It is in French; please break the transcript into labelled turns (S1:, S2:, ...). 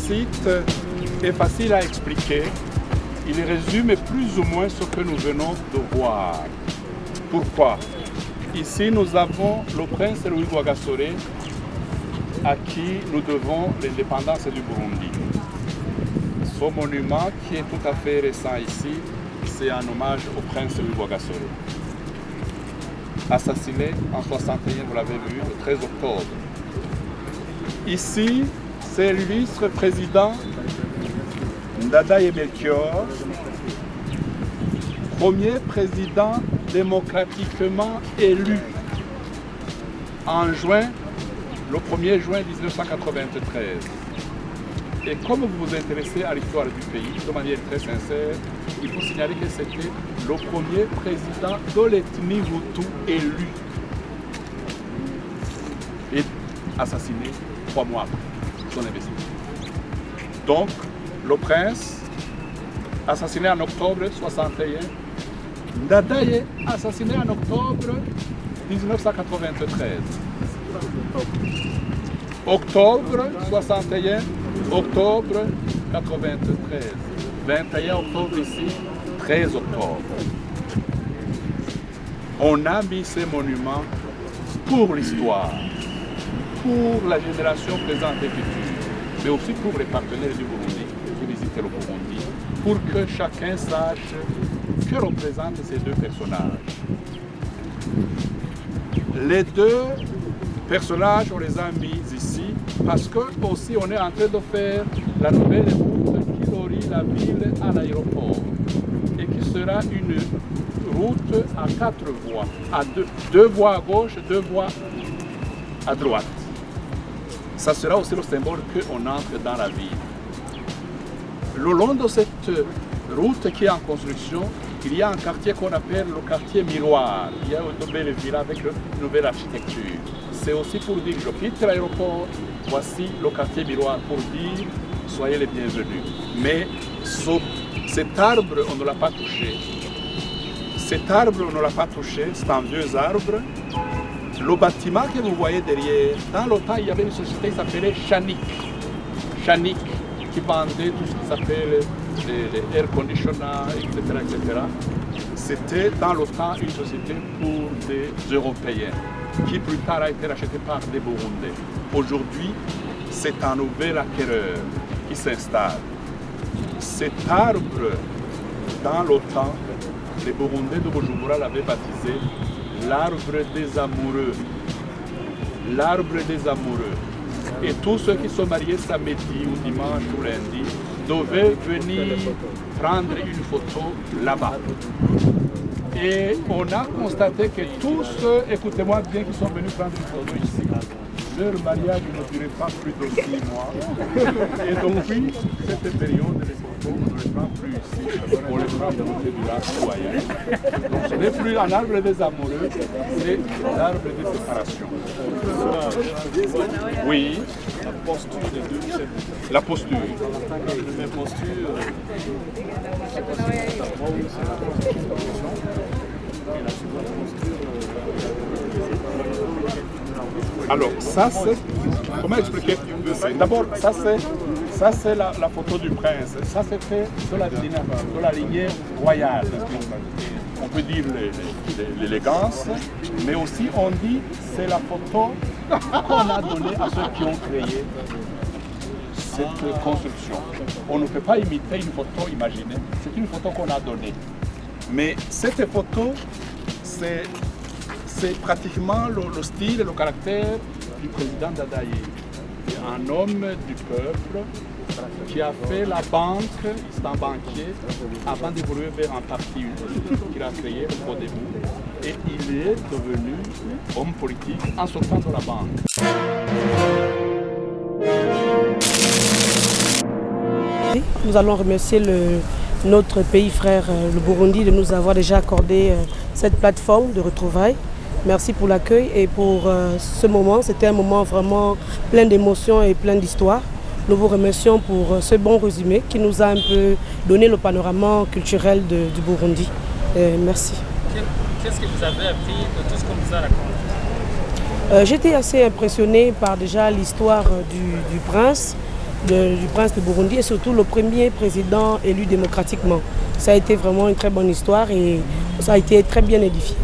S1: site est facile à expliquer. Il résume plus ou moins ce que nous venons de voir. Pourquoi? Ici, nous avons le prince Louis Rwagasore, à qui nous devons l'indépendance du Burundi. Ce monument qui est tout à fait récent ici, c'est un hommage au prince Louis Rwagasore, assassiné en 61, vous l'avez vu, le 13 octobre. Ici, c'est l'illustre président Ndadaye Melchior, premier président démocratiquement élu en juin, le 1er juin 1993. Et comme vous vous intéressez à l'histoire du pays de manière très sincère, il faut signaler que c'était le premier président de l'ethnie Hutu élu et assassiné 3 mois après son investiture. Donc, le prince, assassiné en octobre 61, Ndadaye, assassiné en octobre 1993. Octobre 61, octobre 93. 21 octobre ici, 13 octobre. On a mis ces monuments pour l'histoire, pour la génération présente et future, mais aussi pour les partenaires du Burundi qui visitent le Burundi, pour que chacun sache que représentent ces deux personnages. Les deux personnages, on les a mis ici parce que aussi on est en train de faire la nouvelle route qui relie la ville à l'aéroport et qui sera une route à 4 voies, à deux voies à gauche, 2 voies à droite. Ça sera aussi le symbole qu'on entre dans la ville. Le long de cette route qui est en construction, il y a un quartier qu'on appelle le quartier miroir. Il y a une belle ville avec une nouvelle architecture. C'est aussi pour dire, je quitte l'aéroport, voici le quartier miroir pour dire, soyez les bienvenus. Mais cet arbre, on ne l'a pas touché. Cet arbre, on ne l'a pas touché, c'est un vieux arbre. Le bâtiment que vous voyez derrière, dans le temps, il y avait une société qui s'appelait Chanik. Chanik, qui vendait tout ce qui s'appelle les air conditionners, etc. C'était dans le temps une société pour des Européens, qui plus tard a été rachetée par des Burundais. Aujourd'hui, c'est un nouvel acquéreur qui s'installe. Cet arbre, dans le temps, les Burundais de Bujumbura l'avaient baptisé l'arbre des amoureux. L'arbre des amoureux. Et tous ceux qui sont mariés samedi ou dimanche ou lundi devaient venir prendre une photo là-bas. Et on a constaté que tous ceux, écoutez-moi bien, qui sont venus prendre une photo ici, leur mariage ne durait pas plus de 6 mois. Et depuis cette période, les photos, on ne les prend plus ici, on les prend de côté du lac Royal. Donc ce n'est plus un arbre des amoureux, c'est l'arbre des séparations. Oui.
S2: La posture des deux chefs.
S1: La posture.
S2: La posture.
S1: Alors, ça c'est... Comment expliquer? D'abord, ça c'est la photo du prince. Ça c'est fait de la lignée royale. On peut dire l'élégance, mais aussi on dit c'est la photo qu'on a donnée à ceux qui ont créé cette construction. On ne peut pas imiter une photo imaginée, c'est une photo qu'on a donnée. Mais cette photo, c'est pratiquement le style et le caractère du président Ndadaye. Un homme du peuple qui a fait la banque, c'est un banquier, avant d'évoluer vers un parti qu'il a créé au début. Et il est devenu homme politique en sortant de la banque.
S3: Nous allons remercier notre pays frère, le Burundi, de nous avoir déjà accordé cette plateforme de retrouvailles. Merci pour l'accueil et pour ce moment. C'était un moment vraiment plein d'émotions et plein d'histoires. Nous vous remercions pour ce bon résumé qui nous a un peu donné le panorama culturel du Burundi. Merci.
S4: Qu'est-ce que vous avez appris de tout ce qu'on vous a raconté?
S3: J'étais assez impressionnée par déjà l'histoire du prince, du prince de Burundi et surtout le premier président élu démocratiquement. Ça a été vraiment une très bonne histoire et ça a été très bien édifié.